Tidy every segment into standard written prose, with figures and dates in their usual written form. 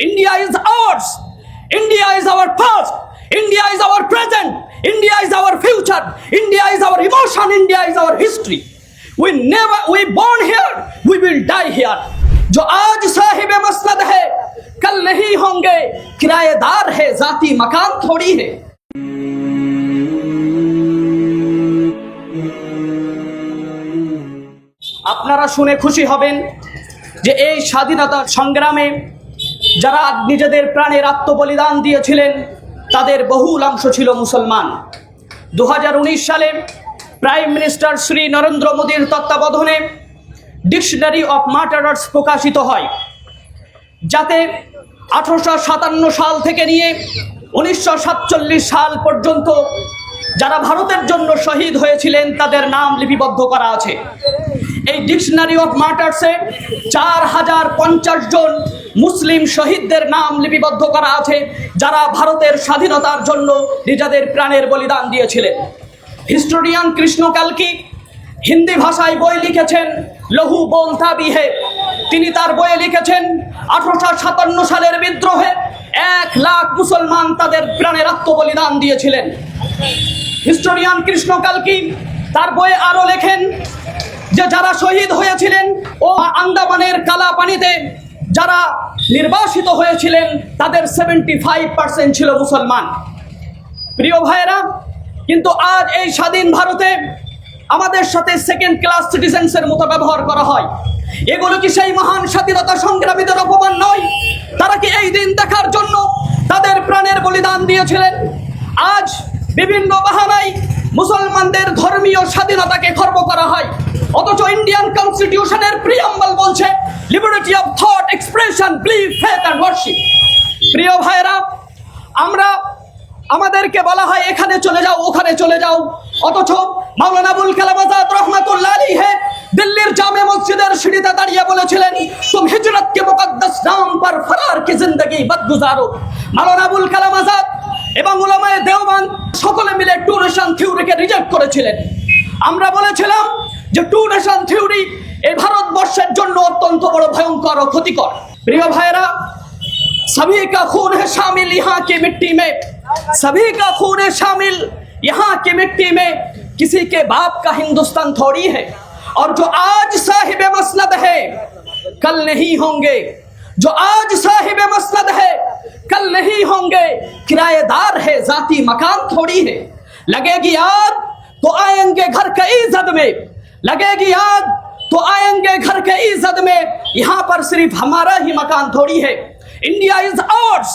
India is ours. India is our past. India is our present. India is our future. India is our emotion. India is our history. We born here, we will die here. जो आज साहिब मसनद है, कल नहीं होंगे किराएदार है, जाती मकान थोड़ी है। আপনারা শুনে খুশি হবেন যে এই স্বাধীনতা সংগ্রামে যারা নিজেদের প্রাণের আত্মবলিদান দিয়েছিলেন তাদের বহুল অংশ ছিল মুসলমান। 2019 সালে প্রাইম মিনিস্টার শ্রী নরেন্দ্র মোদীর তত্ত্বাবধানে ডিকশনারি অফ মার্টারার্স প্রকাশিত হয়, যাতে 1857 সাল থেকে নিয়ে 1947 সাল পর্যন্ত যারা ভারতের জন্য শহীদ হয়েছিলেন তাদের নাম লিপিবদ্ধ করা আছে। এই ডিকশনারি অফ মার্টার্সে 4050 জন মুসলিম শহীদদের নাম লিপিবদ্ধ করা আছে, যারা ভারতের স্বাধীনতার জন্য নিজেদের প্রাণের বলিদান দিয়েছিলেন। হিস্টোরিয়ান কৃষ্ণ কালকি হিন্দি ভাষায় বই লিখেছেন লহু বোলতা ভি হে। তিনি তার বইয়ে লিখেছেন 1857 সালের বিদ্রোহে 1 লাখ মুসলমান তাদের প্রাণের আত্মবলিদান দিয়েছিলেন। হিস্টোরিয়ান কৃষ্ণ কালকি তার বইয়ে আরো লেখেন যে যারা শহীদ হয়েছিলেন ও আন্দামানের কালা পানিতে যারা নির্বাসিত হয়েছিলেন তাদের 75% ছিল মুসলমান। প্রিয় ভাইরা, কিন্তু আজ এই স্বাধীন ভারতে আমাদের সাথে সেকেন্ড ক্লাস সিটিজেন্সের মতো ব্যবহার করা হয়। এগুলো কি সেই মহান স্বাধীনতা সংগ্রামীদের অপমান নয়? তারা কি এই দিন দেখার জন্য তাদের প্রাণের বলিদান দিয়েছিলেন? আজ বিভিন্ন বাহানায় মুসলমানদের ধর্মীয় স্বাধীনতাকে খর্ব করা হয়, অথচ ইন্ডিয়ান কনস্টিটিউশনের প্রিয়াম্বল বলছে liberty of thought, expression, belief, faith and worship. প্রিয় ভাইরা, আমাদেরকে বলা হয় এখানে চলে যাও, ওখানে চলে যাও, অথচ মাওলানা আবুল কালাম আজাদ রহমাতুল্লাহ আলাইহি দিল্লির জামে মসজিদের সিঁড়িতে দাঁড়িয়ে বলেছিলেন, তুম হিজরত কে মুকদ্দাস নাম পর ফরার কি জিন্দগি বদ গুজারো। মাওলানা আবুল কালাম আজাদ এবং উলামায়ে দেওবন্দ সকলে মিলে টু নেশন থিওরিকে রিজেক্ট করেছিলেন। আমরা বলেছিলাম যে টু নেশন থিওরি এই ভারতবর্ষের জন্য অত্যন্ত বড় ভয়ঙ্কর ও ক্ষতিকর। প্রিয় ভাইরা, सभी का खून है शामिल यहाँ की मिट्टी में, सभी का खून है शामिल यहाँ की मिट्टी में, किसी के बाप का हिंदुस्तान थोड़ी है। और जो आज साहिब मसनद है कल नहीं होंगे, जो आज साहिब मसनद है कल नहीं होंगे किराएदार है, जाती मकान थोड़ी है। लगेगी आग तो आएंगे घर के इज्जत में, लगेगी आग तो आएंगे घर के इज्जत में, यहाँ पर सिर्फ हमारा ही मकान थोड़ी है। India is ours.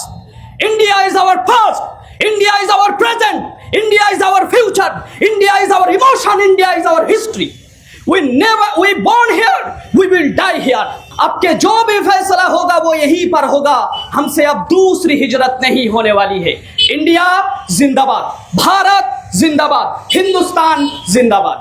India is our past. India is our present. India is our future. India is our emotion. India is our history. We born here, we will die here. अब के जो भी फैसला होगा वो यहीं पर होगा, हमसे अब दूसरी हिजरत नहीं होने वाली है। इंडिया जिंदाबाद, भारत जिंदाबाद, हिंदुस्तान जिंदाबाद।